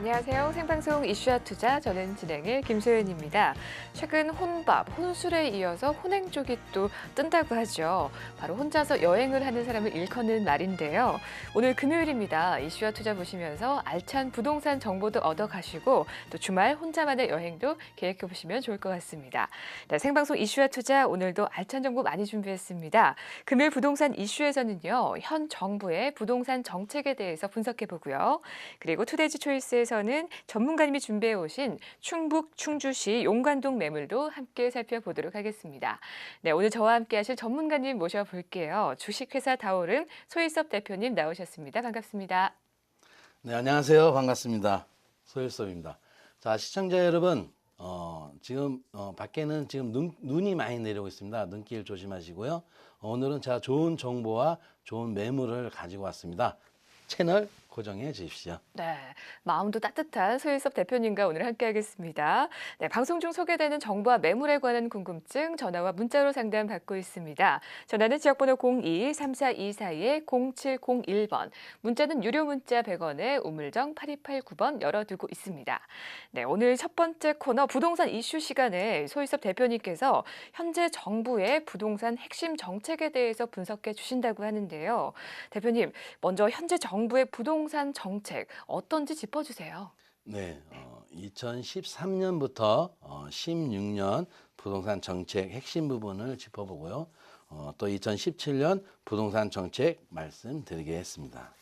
안녕하세요. 생방송 이슈와 투자, 저는 진행의 김소연입니다. 최근 혼밥, 혼술에 이어서 혼행 쪽이 또 뜬다고 하죠. 바로 혼자서 여행을 하는 사람을 일컫는 말인데요. 오늘 금요일입니다. 이슈와 투자 보시면서 알찬 부동산 정보도 얻어가시고 또 주말 혼자만의 여행도 계획해 보시면 좋을 것 같습니다. 네, 생방송 이슈와 투자 오늘도 알찬 정보 많이 준비했습니다. 금요일 부동산 이슈에서는요. 현 정부의 부동산 정책에 대해서 분석해 보고요. 그리고 투데이즈 초이스에서는 전문가님이 준비해 오신 충북 충주시 용관동 매물도 함께 살펴보도록 하겠습니다. 네, 오늘 저와 함께 하실 전문가님 모셔볼게요. 주식회사 다오름 소일섭 대표님 나오셨습니다. 반갑습니다. 네, 안녕하세요. 반갑습니다. 소일섭입니다. 자, 시청자 여러분, 지금 밖에는 지금 눈이 많이 내리고 있습니다. 눈길 조심하시고요. 오늘은 제가 좋은 정보와 좋은 매물을 가지고 왔습니다. 채널 고정해 주십시오. 네, 마음도 따뜻한 소일섭 대표님과 오늘 함께하겠습니다. 네, 방송 중 소개되는 정보와 매물에 관한 궁금증 전화와 문자로 상담 받고 있습니다. 전화는 지역번호 02-3424-0701번, 문자는 유료 문자 100원에 우물정 8289번 열어두고 있습니다. 네, 오늘 첫 번째 코너 부동산 이슈 시간에 소일섭 대표님께서 현재 정부의 부동산 핵심 정책에 대해서 분석해 주신다고 하는데요. 대표님, 먼저 현재 정부의 부동산 정책 어떤지 짚어주세요. 네, 2013년부터 16년 부동산 정책 핵심 부분을 짚어보고요. 또 2017년 부동산 정책 말씀드리겠습니다.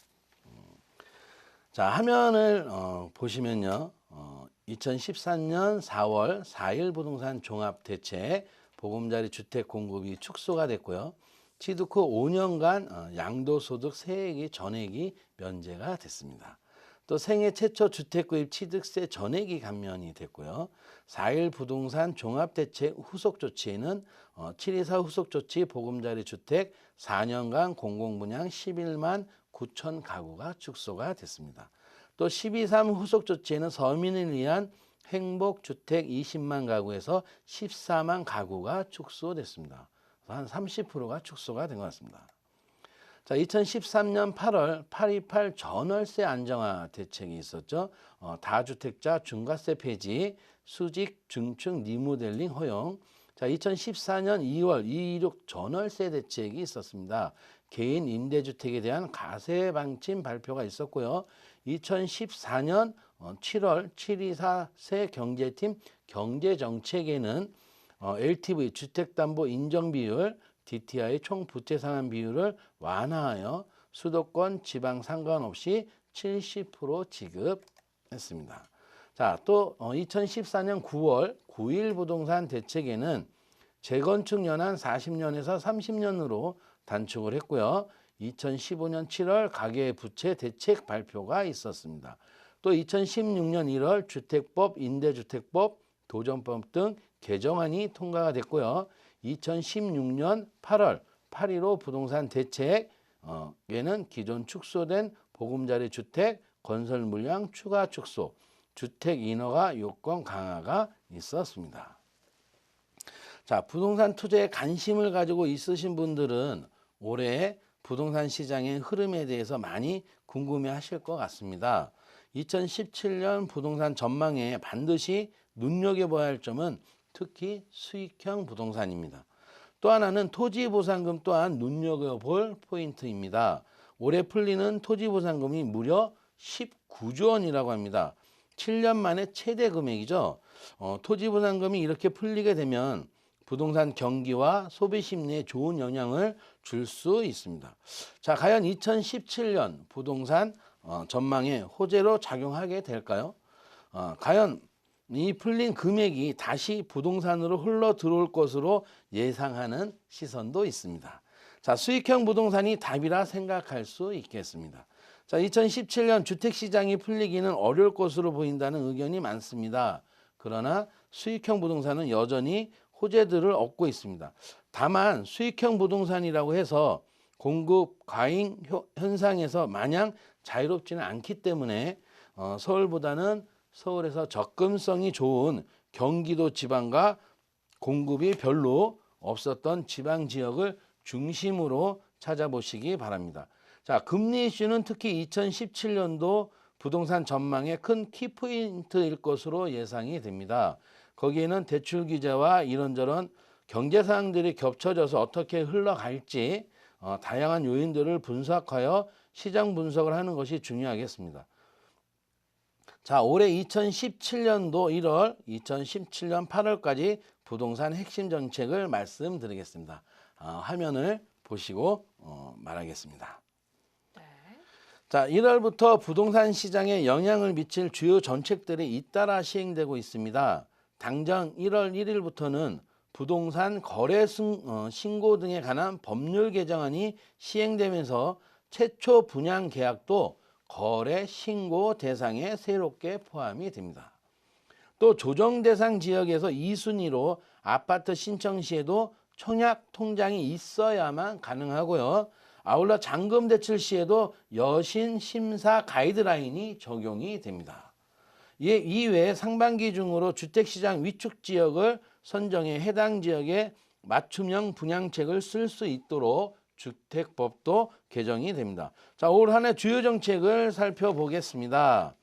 자, 화면을 보시면요. 2014년 4월 4일 부동산 종합대책 보금자리 주택 공급이 축소가 됐고요. 취득 후 5년간 양도소득 세액이 전액이 면제가 됐습니다. 또 생애 최초 주택구입 취득세 전액이 감면이 됐고요. 4.1 부동산 종합대책 후속 조치에는 724 후속 조치 보금자리 주택 4년간 공공분양 11만 9천 가구가 축소가 됐습니다. 또 12.3 후속 조치에는 서민을 위한 행복주택 20만 가구에서 14만 가구가 축소됐습니다. 한 30%가 축소가 된 것 같습니다. 자, 2013년 8월 828 전월세 안정화 대책이 있었죠. 다주택자 중과세 폐지, 수직 중층 리모델링 허용. 자, 2014년 2월 226 전월세 대책이 있었습니다. 개인 임대주택에 대한 가세 방침 발표가 있었고요. 2014년 7월 724 새 경제팀 경제정책에는 LTV 주택담보 인정 비율, DTI 총 부채 상환 비율을 완화하여 수도권 지방 상관없이 70% 지급했습니다. 자, 또 2014년 9월 9.1 부동산 대책에는 재건축 연한 40년에서 30년으로 단축을 했고요. 2015년 7월 가계 부채 대책 발표가 있었습니다. 또 2016년 1월 주택법, 임대주택법, 도정법 등 개정안이 통과가 됐고요. 2016년 8월 8.15 부동산 대책에는 기존 축소된 보금자리 주택 건설 물량 추가 축소, 주택 인허가 요건 강화가 있었습니다. 자, 부동산 투자에 관심을 가지고 있으신 분들은 올해 부동산 시장의 흐름에 대해서 많이 궁금해하실 것 같습니다. 2017년 부동산 전망에 반드시 눈여겨봐야 할 점은 특히 수익형 부동산입니다. 또 하나는 토지보상금 또한 눈여겨볼 포인트입니다. 올해 풀리는 토지보상금이 무려 19조 원이라고 합니다. 7년 만에 최대 금액이죠. 토지보상금이 이렇게 풀리게 되면 부동산 경기와 소비 심리에 좋은 영향을 줄 수 있습니다. 자, 과연 2017년 부동산 전망에 호재로 작용하게 될까요? 과연 이 풀린 금액이 다시 부동산으로 흘러 들어올 것으로 예상하는 시선도 있습니다. 자, 수익형 부동산이 답이라 생각할 수 있겠습니다. 자, 2017년 주택시장이 풀리기는 어려울 것으로 보인다는 의견이 많습니다. 그러나 수익형 부동산은 여전히 호재들을 얻고 있습니다. 다만 수익형 부동산이라고 해서 공급 과잉 현상에서 마냥 자유롭지는 않기 때문에 서울보다는 서울에서 접근성이 좋은 경기도 지방과 공급이 별로 없었던 지방 지역을 중심으로 찾아보시기 바랍니다. 자, 금리 이슈는 특히 2017년도 부동산 전망의 큰 키포인트일 것으로 예상이 됩니다. 거기에는 대출 규제와 이런저런 경제 사항들이 겹쳐져서 어떻게 흘러갈지 다양한 요인들을 분석하여 시장 분석을 하는 것이 중요하겠습니다. 자, 올해 2017년도 1월, 2017년 8월까지 부동산 핵심 정책을 말씀드리겠습니다. 화면을 보시고 말하겠습니다. 네. 자, 1월부터 부동산 시장에 영향을 미칠 주요 정책들이 잇따라 시행되고 있습니다. 당장 1월 1일부터는 부동산 거래 신고 등에 관한 법률 개정안이 시행되면서 최초 분양 계약도 거래 신고 대상에 새롭게 포함이 됩니다. 또 조정 대상 지역에서 2순위로 아파트 신청 시에도 청약 통장이 있어야만 가능하고요. 아울러 잔금 대출 시에도 여신 심사 가이드라인이 적용이 됩니다. 이외에 상반기 중으로 주택시장 위축 지역을 선정해 해당 지역에 맞춤형 분양책을 쓸 수 있도록 주택법도 개정이 됩니다. 자, 올 한 해 주요 정책을 살펴보겠습니다.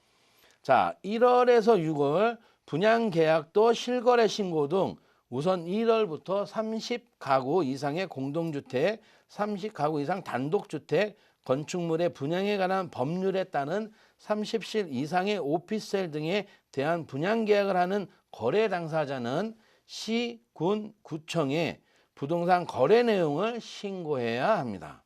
자, 1월에서 6월 분양계약도 실거래 신고 등 우선 1월부터 30가구 이상의 공동주택, 30가구 이상 단독주택, 건축물의 분양에 관한 법률에 따른 30실 이상의 오피스텔 등에 대한 분양계약을 하는 거래 당사자는 시, 군, 구청에 부동산 거래 내용을 신고해야 합니다.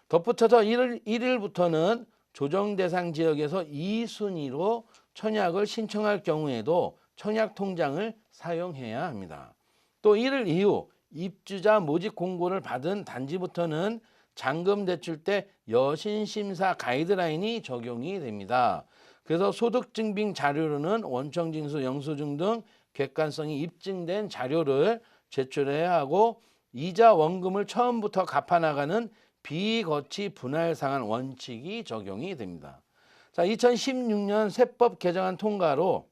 덧붙여서 1일부터는 조정 대상 지역에서 2순위로 청약을 신청할 경우에도 청약 통장을 사용해야 합니다. 또 1일 이후 입주자 모집 공고를 받은 단지부터는 잔금 대출 때 여신 심사 가이드라인이 적용이 됩니다. 그래서 소득증빙 자료로는 원청징수, 영수증 등 객관성이 입증된 자료를 제출해야 하고 이자 원금을 처음부터 갚아나가는 비거치 분할 상환 원칙이 적용이 됩니다. 자, 2016년 세법 개정안 통과로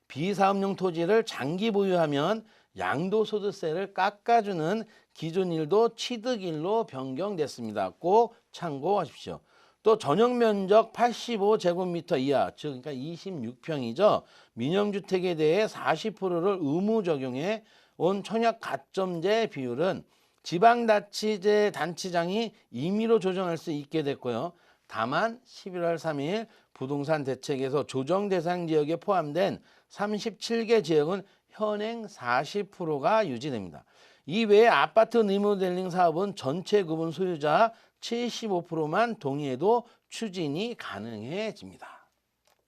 비사업용 토지를 장기 보유하면 양도소득세를 깎아주는 기준일도 취득일로 변경됐습니다. 꼭 참고하십시오. 또 전용면적 85제곱미터 이하, 즉 그러니까 26평이죠. 민영주택에 대해 40%를 의무 적용해 온 청약 가점제 비율은 지방자치제 단체장이 임의로 조정할 수 있게 됐고요. 다만 11월 3일 부동산 대책에서 조정 대상 지역에 포함된 37개 지역은 현행 40%가 유지됩니다. 이 외에 아파트 리모델링 사업은 전체 구분 소유자 75%만 동의해도 추진이 가능해집니다.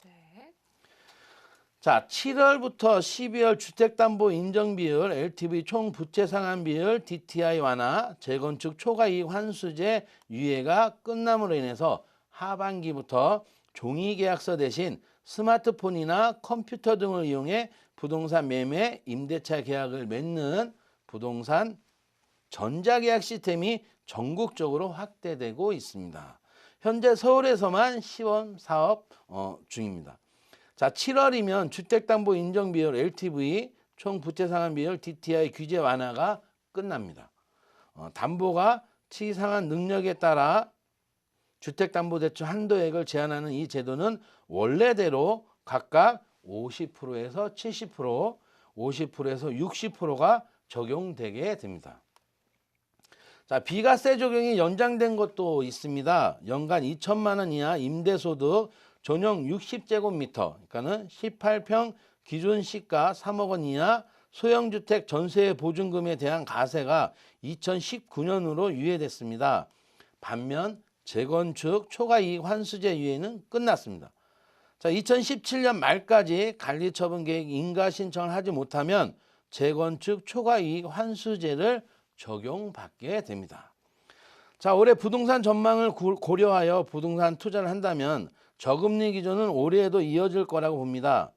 네. 자, 7월부터 12월 주택담보 인정비율, LTV 총 부채 상환 비율, DTI 완화, 재건축 초과이익 환수제 유예가 끝남으로 인해서 하반기부터 종이계약서 대신 스마트폰이나 컴퓨터 등을 이용해 부동산 매매, 임대차 계약을 맺는 부동산 전자계약 시스템이 전국적으로 확대되고 있습니다. 현재 서울에서만 시범 사업 중입니다. 자, 7월이면 주택담보 인정비율, LTV, 총 부채 상환 비율, DTI 규제 완화가 끝납니다. 담보가 치상한 능력에 따라 주택담보대출 한도액을 제한하는 이 제도는 원래대로 각각 50%에서 70%, 50%에서 60%가 적용되게 됩니다. 자, 비과세 적용이 연장된 것도 있습니다. 연간 2천만 원 이하 임대소득 전용 60제곱미터, 그러니까는 18평 기준 시가 3억 원 이하 소형주택 전세 보증금에 대한 과세가 2019년으로 유예됐습니다. 반면 재건축 초과이익 환수제 유예는 끝났습니다. 자, 2017년 말까지 관리처분계획 인가 신청을 하지 못하면 재건축 초과이익 환수제를 적용받게 됩니다. 자, 올해 부동산 전망을 고려하여 부동산 투자를 한다면 저금리 기준은 올해에도 이어질 거라고 봅니다.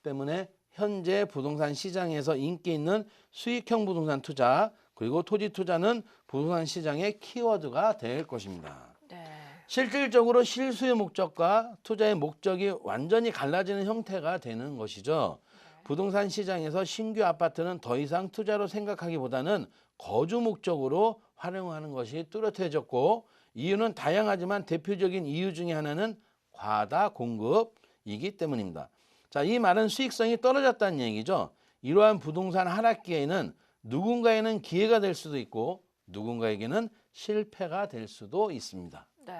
때문에 현재 부동산 시장에서 인기 있는 수익형 부동산 투자 그리고 토지 투자는 부동산 시장의 키워드가 될 것입니다. 네. 실질적으로 실수의 목적과 투자의 목적이 완전히 갈라지는 형태가 되는 것이죠. 부동산 시장에서 신규 아파트는 더 이상 투자로 생각하기보다는 거주 목적으로 활용하는 것이 뚜렷해졌고 이유는 다양하지만 대표적인 이유 중에 하나는 과다 공급이기 때문입니다. 자, 이 말은 수익성이 떨어졌다는 얘기죠. 이러한 부동산 하락기에는 누군가에는 기회가 될 수도 있고 누군가에게는 실패가 될 수도 있습니다. 네,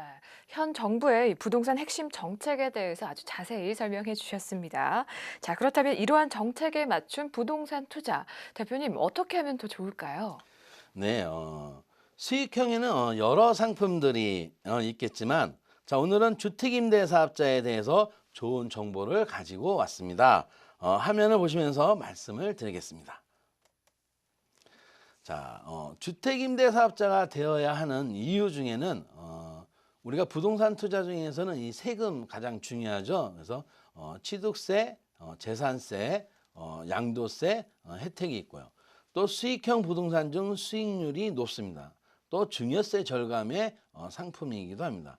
현 정부의 이 부동산 핵심 정책에 대해서 아주 자세히 설명해 주셨습니다. 자, 그렇다면 이러한 정책에 맞춘 부동산 투자, 대표님 어떻게 하면 더 좋을까요? 네, 수익형에는 여러 상품들이 있겠지만 자, 오늘은 주택임대사업자에 대해서 좋은 정보를 가지고 왔습니다. 화면을 보시면서 말씀을 드리겠습니다. 자, 주택임대사업자가 되어야 하는 이유 중에는 우리가 부동산 투자 중에서는 이 세금 가장 중요하죠. 그래서 취득세, 재산세, 양도세 혜택이 있고요. 또 수익형 부동산 중 수익률이 높습니다. 또 증여세 절감의 상품이기도 합니다.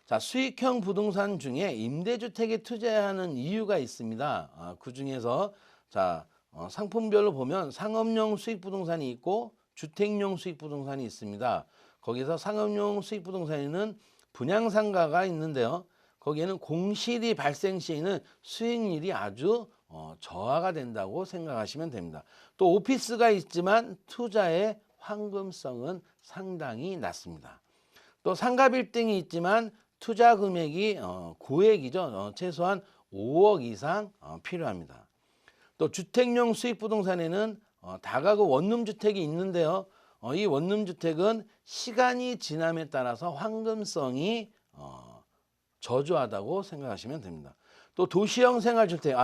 자, 수익형 부동산 중에 임대주택에 투자해야 하는 이유가 있습니다. 그 중에서 자, 상품별로 보면 상업용 수익부동산이 있고 주택용 수익부동산이 있습니다. 거기서 상업용 수익부동산에는 분양상가가 있는데요. 거기에는 공실이 발생 시에는 수익률이 아주 저하가 된다고 생각하시면 됩니다. 또 오피스가 있지만 투자의 황금성은 상당히 낮습니다. 또 상가 빌딩이 있지만 투자 금액이 고액이죠. 최소한 5억 이상 필요합니다. 또 주택용 수익부동산에는 다가구 원룸주택이 있는데요. 이 원룸주택은 시간이 지남에 따라서 황금성이 저조하다고 생각하시면 됩니다. 또 도시형 생활주택,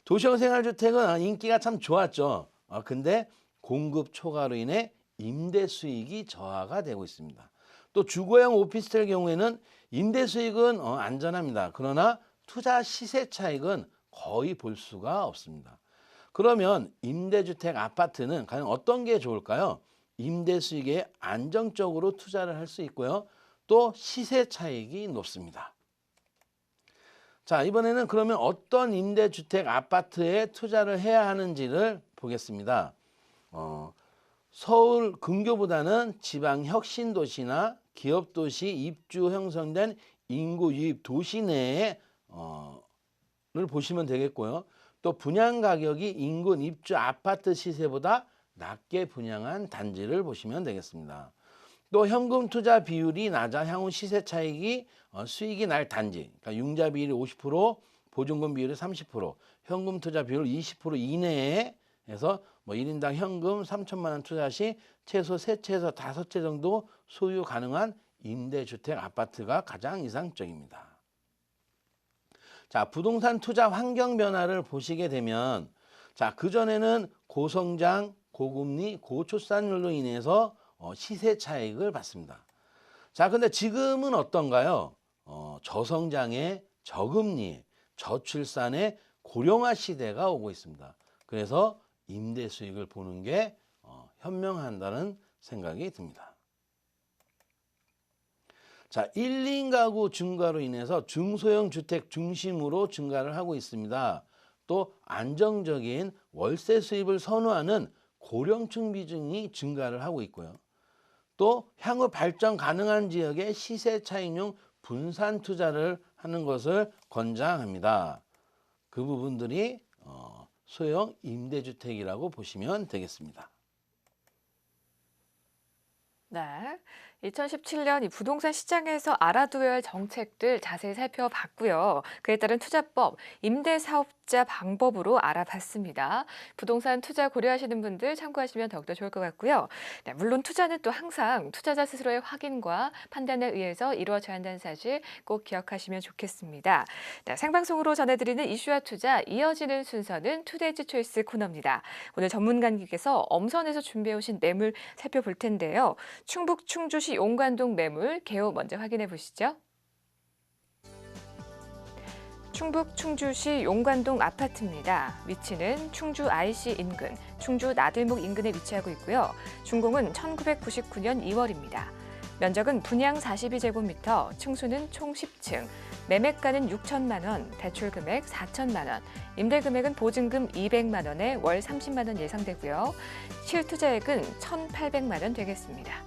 도시형 생활주택은 인기가 참 좋았죠. 근데 공급 초과로 인해 임대 수익이 저하가 되고 있습니다. 또 주거형 오피스텔 경우에는 임대 수익은 안전합니다. 그러나 투자 시세 차익은 거의 볼 수가 없습니다. 그러면 임대주택 아파트는 과연 어떤 게 좋을까요? 임대 수익에 안정적으로 투자를 할 수 있고요. 또 시세 차익이 높습니다. 자, 이번에는 그러면 어떤 임대주택 아파트에 투자를 해야 하는지를 보겠습니다. 서울 근교보다는 지방 혁신도시나 기업도시 입주 형성된 인구 유입 도시 내에 를 보시면 되겠고요. 또 분양 가격이 인근 입주 아파트 시세보다 낮게 분양한 단지를 보시면 되겠습니다. 또 현금 투자 비율이 낮아 향후 시세 차익이 수익이 날 단지, 그러니까 융자 비율이 50%, 보증금 비율이 30%, 현금 투자 비율 20% 이내에 해서 1인당 현금 3천만 원 투자 시 최소 3채에서 5채 정도 소유 가능한 임대주택 아파트가 가장 이상적입니다. 자, 부동산 투자 환경 변화를 보시게 되면 자, 그전에는 고성장, 고금리, 고출산율로 인해서 시세 차익을 받습니다. 자, 근데 지금은 어떤가요? 저성장에 저금리, 저출산의 고령화 시대가 오고 있습니다. 그래서 임대 수익을 보는 게 현명한다는 생각이 듭니다. 자, 1인 가구 증가로 인해서 중소형 주택 중심으로 증가를 하고 있습니다. 또 안정적인 월세 수입을 선호하는 고령층 비중이 증가를 하고 있고요. 또 향후 발전 가능한 지역의 시세 차익용 분산 투자를 하는 것을 권장합니다. 그 부분들이 소형 임대주택이라고 보시면 되겠습니다. 네. 2017년 이 부동산 시장에서 알아두어야 할 정책들 자세히 살펴봤고요. 그에 따른 투자법, 임대사업자 방법으로 알아봤습니다. 부동산 투자 고려하시는 분들 참고하시면 더욱더 좋을 것 같고요. 네, 물론 투자는 또 항상 투자자 스스로의 확인과 판단에 의해서 이루어져야 한다는 사실 꼭 기억하시면 좋겠습니다. 네, 생방송으로 전해드리는 이슈와 투자, 이어지는 순서는 투데이즈 초이스 코너입니다. 오늘 전문가님께서 엄선해서 준비해오신 매물 살펴볼 텐데요. 충북 충주시 용관동 매물 개요 먼저 확인해 보시죠. 충북 충주시 용관동 아파트입니다. 위치는 충주 IC 인근, 충주 나들목 인근에 위치하고 있고요. 준공은 1999년 2월입니다. 면적은 분양 42제곱미터, 층수는 총 10층, 매매가는 6천만 원, 대출 금액 4천만 원, 임대 금액은 보증금 200만 원에 월 30만 원 예상되고요. 실투자액은 1,800만 원 되겠습니다.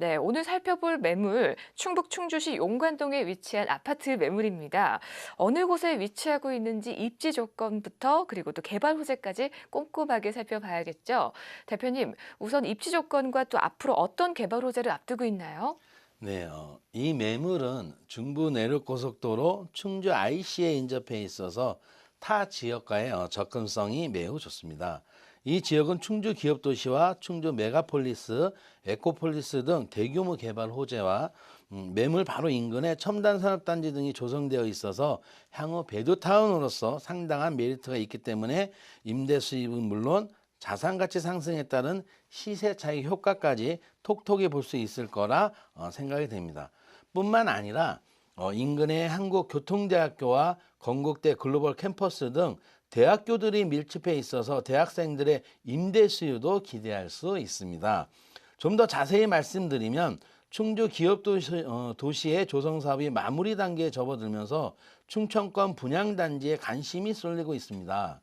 네, 오늘 살펴볼 매물, 충북 충주시 용관동에 위치한 아파트 매물입니다. 어느 곳에 위치하고 있는지 입지 조건부터 그리고 또 개발 호재까지 꼼꼼하게 살펴봐야겠죠. 대표님, 우선 입지 조건과 또 앞으로 어떤 개발 호재를 앞두고 있나요? 네, 이 매물은 중부 내륙고속도로 충주 IC에 인접해 있어서 타 지역과의 접근성이 매우 좋습니다. 이 지역은 충주 기업도시와 충주 메가폴리스, 에코폴리스 등 대규모 개발 호재와 매물 바로 인근에 첨단 산업단지 등이 조성되어 있어서 향후 베드타운으로서 상당한 메리트가 있기 때문에 임대 수입은 물론 자산 가치 상승에 따른 시세 차익 효과까지 톡톡히 볼 수 있을 거라 생각이 됩니다. 뿐만 아니라 인근의 한국교통대학교와 건국대 글로벌 캠퍼스 등 대학교들이 밀집해 있어서 대학생들의 임대 수요도 기대할 수 있습니다. 좀 더 자세히 말씀드리면 충주 기업도시의 조성 사업이 마무리 단계에 접어들면서 충청권 분양단지에 관심이 쏠리고 있습니다.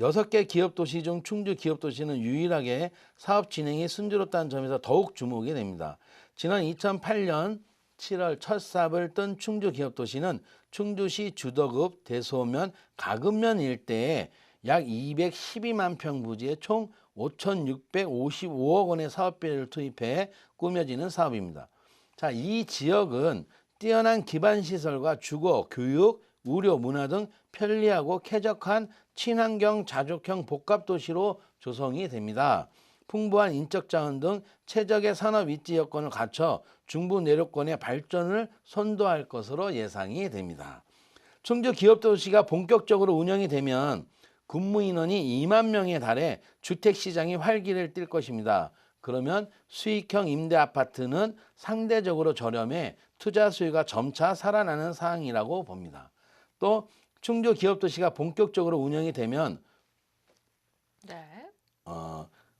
6개 기업도시 중 충주 기업도시는 유일하게 사업 진행이 순조롭다는 점에서 더욱 주목이 됩니다. 지난 2008년 7월 첫 삽을 뜬 충주 기업도시는 충주시 주덕읍, 대소면, 가급면 일대에 약 212만 평 부지에 총 5,655억 원의 사업비를 투입해 꾸며지는 사업입니다. 자, 이 지역은 뛰어난 기반 시설과 주거, 교육, 의료, 문화 등 편리하고 쾌적한 친환경 자족형 복합도시로 조성이 됩니다. 풍부한 인적 자원 등 최적의 산업 입지 여건을 갖춰 중부 내륙권의 발전을 선도할 것으로 예상이 됩니다. 충주 기업도시가 본격적으로 운영이 되면 근무 인원이 2만 명에 달해 주택시장이 활기를 띨 것입니다. 그러면 수익형 임대 아파트는 상대적으로 저렴해 투자 수요가 점차 살아나는 사항이라고 봅니다. 또 충주 기업도시가 본격적으로 운영이 되면 네.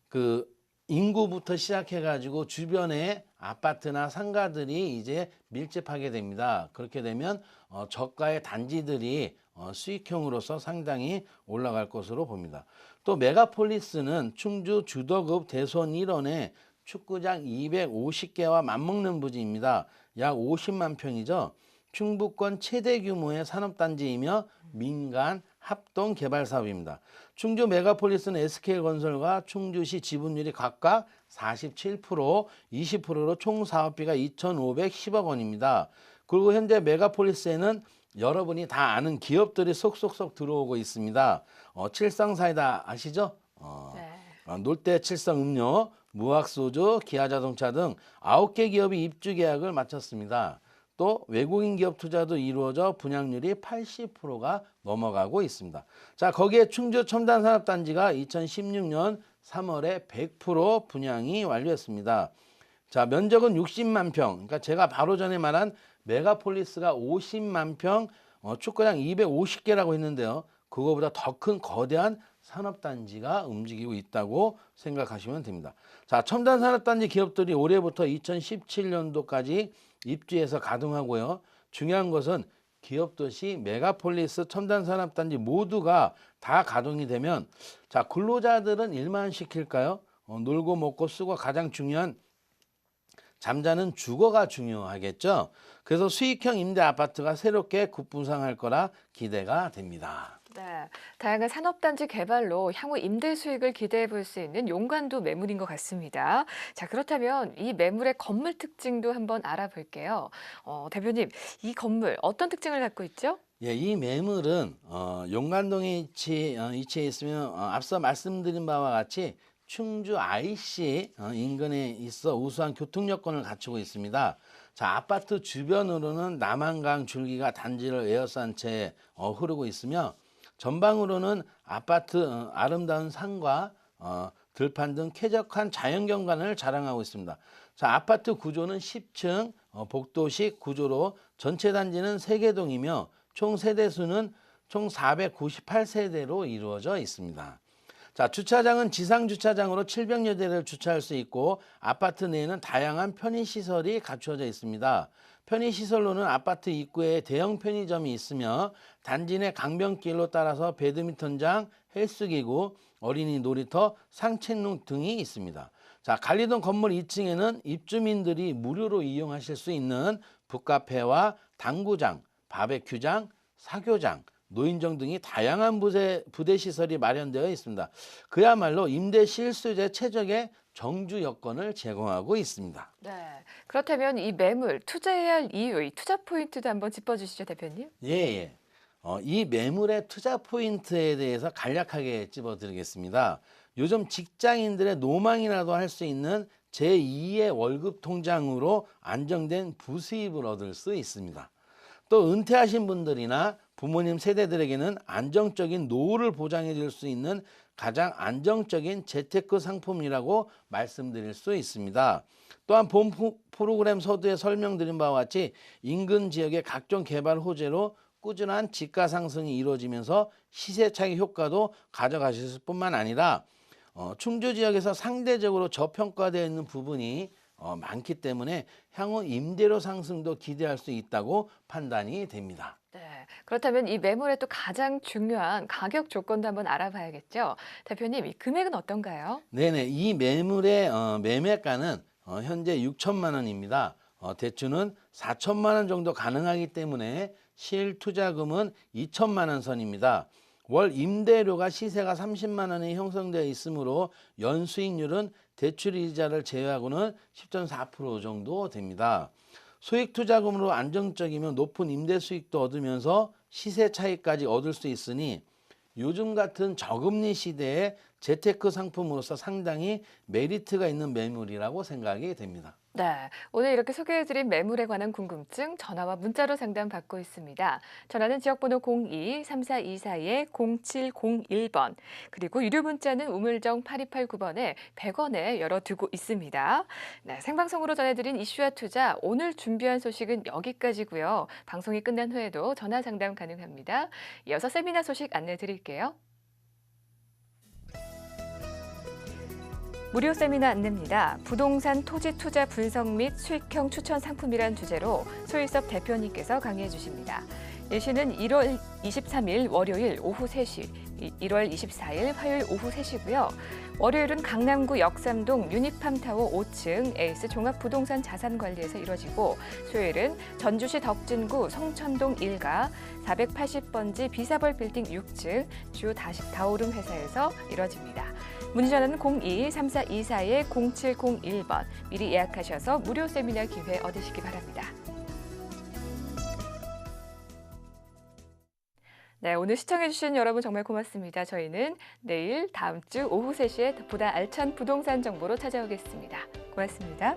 그 인구부터 시작해가지고 주변에 아파트나 상가들이 이제 밀집하게 됩니다. 그렇게 되면 저가의 단지들이 수익형으로서 상당히 올라갈 것으로 봅니다. 또 메가폴리스는 충주 주덕읍 대선 1원에 축구장 250개와 맞먹는 부지입니다. 약 50만 평이죠. 충북권 최대 규모의 산업단지이며 민간 합동 개발 사업입니다. 충주 메가폴리스는 SK건설과 충주시 지분율이 각각 47%, 20%로 총 사업비가 2,510억 원입니다. 그리고 현재 메가폴리스에는 여러분이 다 아는 기업들이 속속속 들어오고 있습니다. 칠성사이다 아시죠? 네. 놀대 칠성음료, 무학소주, 기아자동차 등 9개 기업이 입주 계약을 마쳤습니다. 또 외국인 기업 투자도 이루어져 분양률이 80%가 넘어가고 있습니다. 자, 거기에 충주 첨단산업단지가 2016년 3월에 100% 분양이 완료했습니다. 자, 면적은 60만 평. 그러니까 제가 바로 전에 말한 메가폴리스가 50만 평, 축구장 250개라고 했는데요. 그거보다 더 큰 거대한 산업단지가 움직이고 있다고 생각하시면 됩니다. 자, 첨단산업단지 기업들이 올해부터 2017년도까지 입주해서 가동하고요. 중요한 것은 기업도시, 메가폴리스, 첨단산업단지 모두가 다 가동이 되면 자, 근로자들은 일만 시킬까요? 놀고 먹고 쓰고 가장 중요한 잠자는 주거가 중요하겠죠. 그래서 수익형 임대 아파트가 새롭게 급부상할 거라 기대가 됩니다. 네, 다양한 산업단지 개발로 향후 임대 수익을 기대해 볼 수 있는 용관도 매물인 것 같습니다. 자, 그렇다면 이 매물의 건물 특징도 한번 알아볼게요. 대표님, 이 건물 어떤 특징을 갖고 있죠? 예, 이 매물은 용관동에 위치해 있으면 앞서 말씀드린 바와 같이 충주 IC 인근에 있어 우수한 교통 여건을 갖추고 있습니다. 자, 아파트 주변으로는 남한강 줄기가 단지를 에워싼 채 흐르고 있으며 전방으로는 아파트 아름다운 산과 들판 등 쾌적한 자연경관을 자랑하고 있습니다. 자, 아파트 구조는 10층 복도식 구조로 전체 단지는 3개 동이며 총 세대수는 총 498세대로 이루어져 있습니다. 자, 주차장은 지상 주차장으로 700여 대를 주차할 수 있고 아파트 내에는 다양한 편의시설이 갖추어져 있습니다. 편의시설로는 아파트 입구에 대형 편의점이 있으며 단지 내 강변길로 따라서 배드민턴장, 헬스기구, 어린이 놀이터, 산책로 등이 있습니다. 자, 관리동 건물 2층에는 입주민들이 무료로 이용하실 수 있는 북카페와 당구장, 바베큐장, 사교장, 노인정 등이 다양한 부대 시설이 마련되어 있습니다. 그야말로 임대 실수요자 최적의 정주 여건을 제공하고 있습니다. 네. 그렇다면 이 매물 투자해야 할 이유, 이 투자 포인트도 한번 짚어주시죠, 대표님. 예, 예. 이 매물의 투자 포인트에 대해서 간략하게 찝어드리겠습니다. 요즘 직장인들의 노망이라도 할 수 있는 제2의 월급 통장으로 안정된 부수입을 얻을 수 있습니다. 또 은퇴하신 분들이나 부모님 세대들에게는 안정적인 노후를 보장해 줄 수 있는 가장 안정적인 재테크 상품이라고 말씀드릴 수 있습니다. 또한 본 프로그램 서두에 설명드린 바와 같이 인근 지역의 각종 개발 호재로 꾸준한 지가 상승이 이루어지면서 시세 차익 효과도 가져가실 뿐만 아니라 충주 지역에서 상대적으로 저평가되어 있는 부분이 많기 때문에 향후 임대료 상승도 기대할 수 있다고 판단이 됩니다. 네. 그렇다면 이 매물의 또 가장 중요한 가격 조건도 한번 알아봐야겠죠. 대표님, 이 금액은 어떤가요? 네네, 이 매물의 매매가는 현재 6천만 원입니다. 대출은 4천만 원 정도 가능하기 때문에 실투자금은 2천만 원 선입니다. 월 임대료가 시세가 30만 원이 형성되어 있으므로 연수익률은 대출 이자를 제외하고는 10.4% 정도 됩니다. 소액 투자금으로 안정적이면 높은 임대 수익도 얻으면서 시세 차익까지 얻을 수 있으니 요즘 같은 저금리 시대에 재테크 상품으로서 상당히 메리트가 있는 매물이라고 생각이 됩니다. 네, 오늘 이렇게 소개해드린 매물에 관한 궁금증 전화와 문자로 상담 받고 있습니다. 전화는 지역번호 02-3424-0701번 그리고 유료 문자는 우물정 8289번에 100원에 열어두고 있습니다. 네, 생방송으로 전해드린 이슈와 투자 오늘 준비한 소식은 여기까지고요. 방송이 끝난 후에도 전화 상담 가능합니다. 이어서 세미나 소식 안내 드릴게요. 무료 세미나 안내입니다. 부동산 토지 투자 분석 및 수익형 추천 상품이란 주제로 소일섭 대표님께서 강의해 주십니다. 예시는 1월 23일 월요일 오후 3시, 1월 24일 화요일 오후 3시고요. 월요일은 강남구 역삼동 유니팜타워 5층 에이스 종합부동산 자산관리에서 이뤄지고 수요일은 전주시 덕진구 성천동 1가 480번지 비사벌 빌딩 6층 주요 다오름 회사에서 이뤄집니다. 문의 전화는 02-3424-0701번 미리 예약하셔서 무료 세미나 기회 얻으시기 바랍니다. 네, 오늘 시청해주신 여러분 정말 고맙습니다. 저희는 내일 다음 주 오후 3시에 보다 알찬 부동산 정보로 찾아오겠습니다. 고맙습니다.